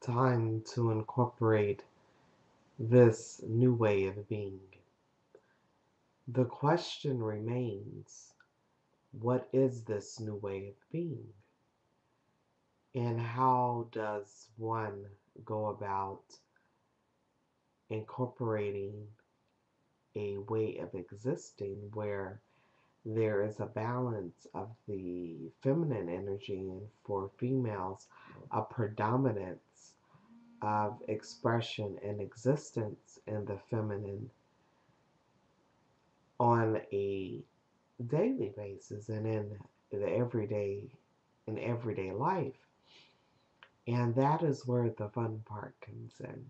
time to incorporate this new way of being. The question remains, what is this new way of being? And how does one go about incorporating a way of existing where there is a balance of the feminine energy and for females, a predominance of expression and existence in the feminine on a daily basis and in everyday life. And that is where the fun part comes in.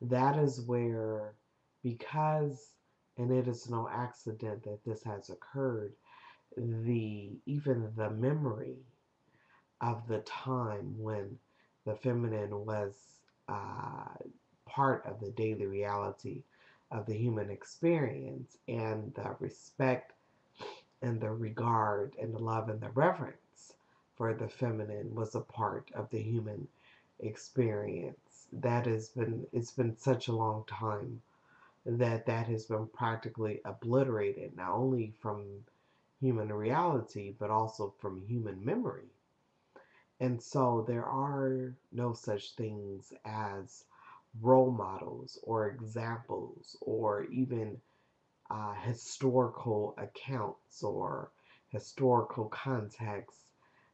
That is where, because, and it is no accident that this has occurred, even the memory of the time when the feminine was uh, part of the daily reality of the human experience, and the respect and the regard and the love and the reverence for the feminine was a part of the human experience. It's been such a long time that has been practically obliterated, not only from human reality but also from human memory. And so there are no such things as role models or examples or even historical accounts or historical context.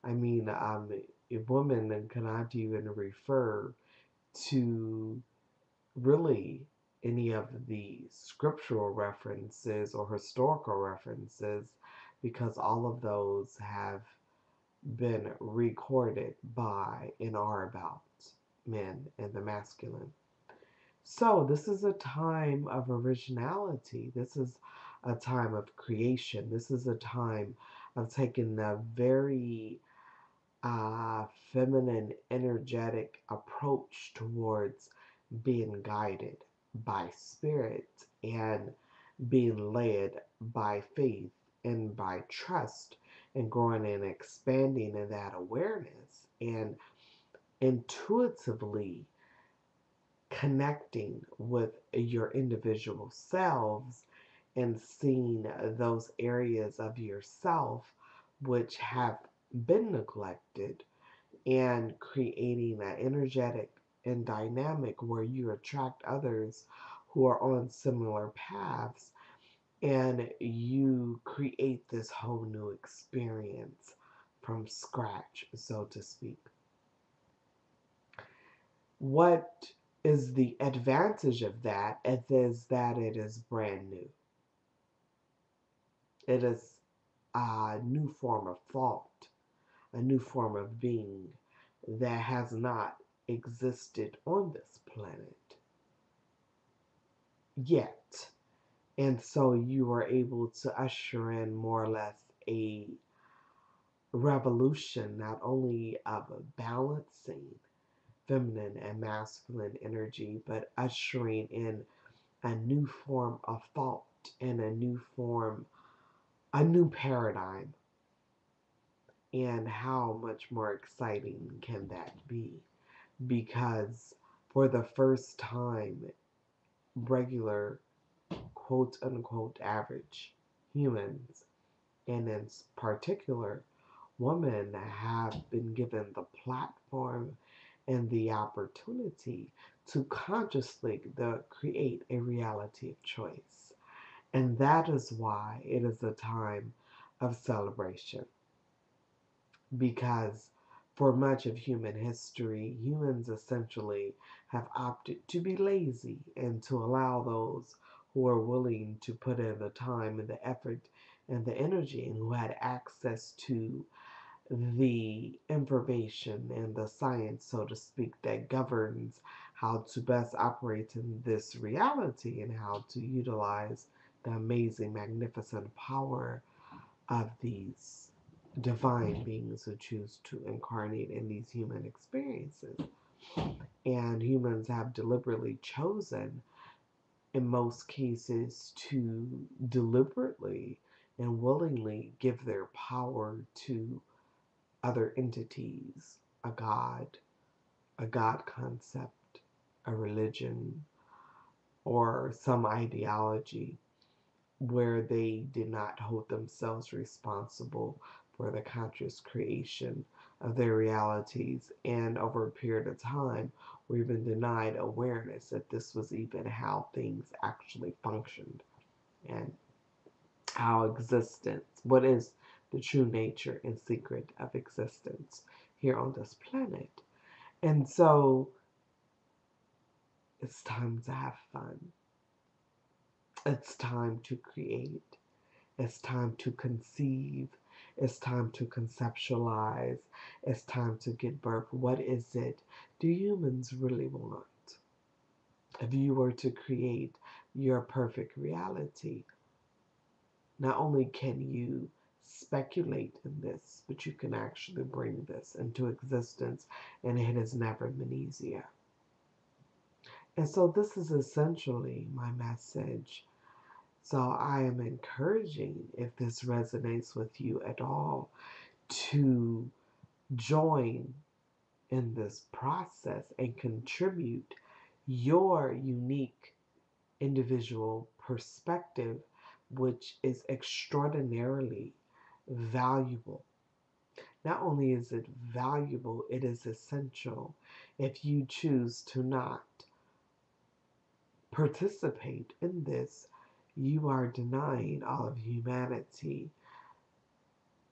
I mean, a woman cannot even refer to really any of the scriptural references or historical references because all of those have been recorded by and are about men and the masculine. So, this is a time of originality. This is a time of creation. This is a time of taking the very feminine, energetic approach towards being guided by spirit and being led by faith and by trust and growing and expanding in that awareness and intuitively connecting with your individual selves and seeing those areas of yourself which have been neglected and creating an energetic and dynamic where you attract others who are on similar paths and you create this whole new experience from scratch, so to speak. What is the advantage of that? It is that it is brand new. It is a new form of thought, a new form of being that has not existed on this planet yet. And so you are able to usher in more or less a revolution, not only of balancing feminine and masculine energy, but ushering in a new form of thought and a new paradigm. And how much more exciting can that be? Because for the first time, regular, quote unquote, average humans, and in particular, women, have been given the platform and the opportunity to consciously create a reality of choice. And that is why it is a time of celebration. Because for much of human history, humans essentially have opted to be lazy and to allow those who are willing to put in the time and the effort and the energy and who had access to the information and the science, so to speak, that governs how to best operate in this reality and how to utilize the amazing, magnificent power of these divine beings who choose to incarnate in these human experiences. And humans have deliberately chosen, in most cases, to deliberately and willingly give their power to other entities, a god, a God concept, a religion, or some ideology where they did not hold themselves responsible for the conscious creation of their realities, and over a period of time were even denied awareness that this was even how things actually functioned and how existence, what is the true nature and secret of existence here on this planet. And so it's time to have fun. It's time to create. It's time to conceive. It's time to conceptualize. It's time to get birth. What is it do humans really want? If you were to create your perfect reality, not only can you speculate in this, but you can actually bring this into existence, and it has never been easier. And so, this is essentially my message. So, I am encouraging, if this resonates with you at all, to join in this process and contribute your unique individual perspective, which is extraordinarily valuable. Not only is it valuable, it is essential. If you choose to not participate in this, you are denying all of humanity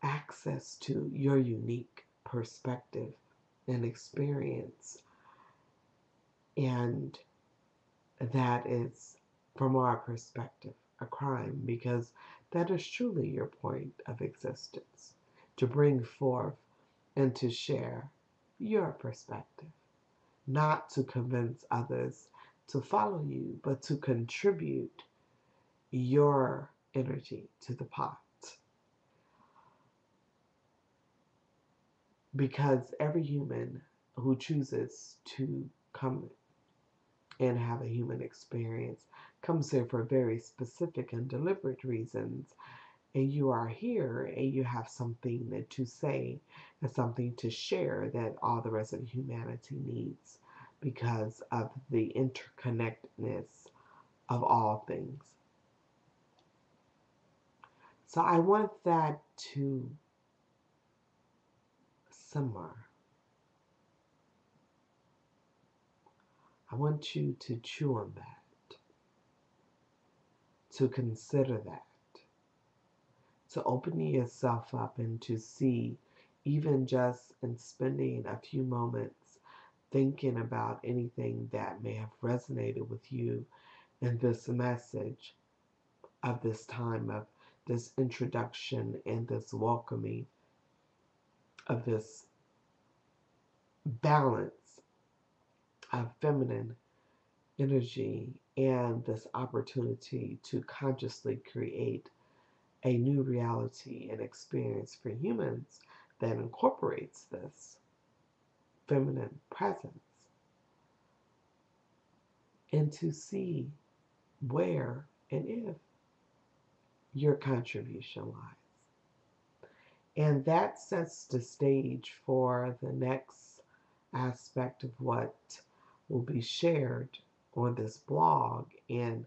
access to your unique perspective and experience. And that is, from our perspective, a crime, because that is truly your point of existence, to bring forth and to share your perspective, not to convince others to follow you, but to contribute your energy to the pot. Because every human who chooses to come and have a human experience comes here for very specific and deliberate reasons. And you are here and you have something to say and something to share that all the rest of humanity needs because of the interconnectedness of all things. So I want that to simmer. I want you to chew on that, to consider that, to open yourself up and to see, even just in spending a few moments thinking about anything that may have resonated with you in this message of this time, of this introduction and this welcoming of this balance of feminine energy and this opportunity to consciously create a new reality and experience for humans that incorporates this feminine presence, and to see where and if your contribution lies. And that sets the stage for the next aspect of what will be shared on this blog and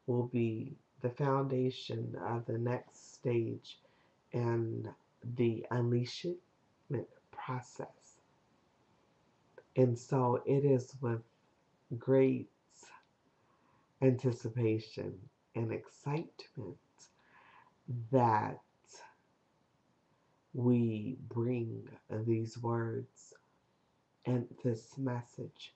will be the foundation of the next stage in the Unleashedment process. And so it is with great anticipation and excitement that we bring these words and this message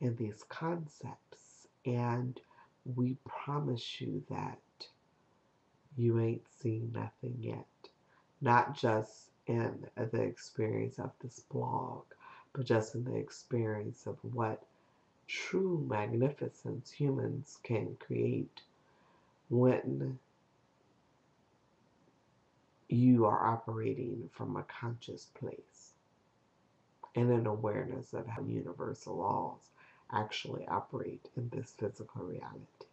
and these concepts, and we promise you that you ain't seen nothing yet. Not just in the experience of this blog, but just in the experience of what true magnificence humans can create when you are operating from a conscious place and an awareness of how universal laws actually operate in this physical reality.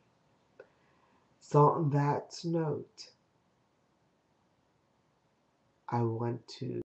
So, on that note, I want to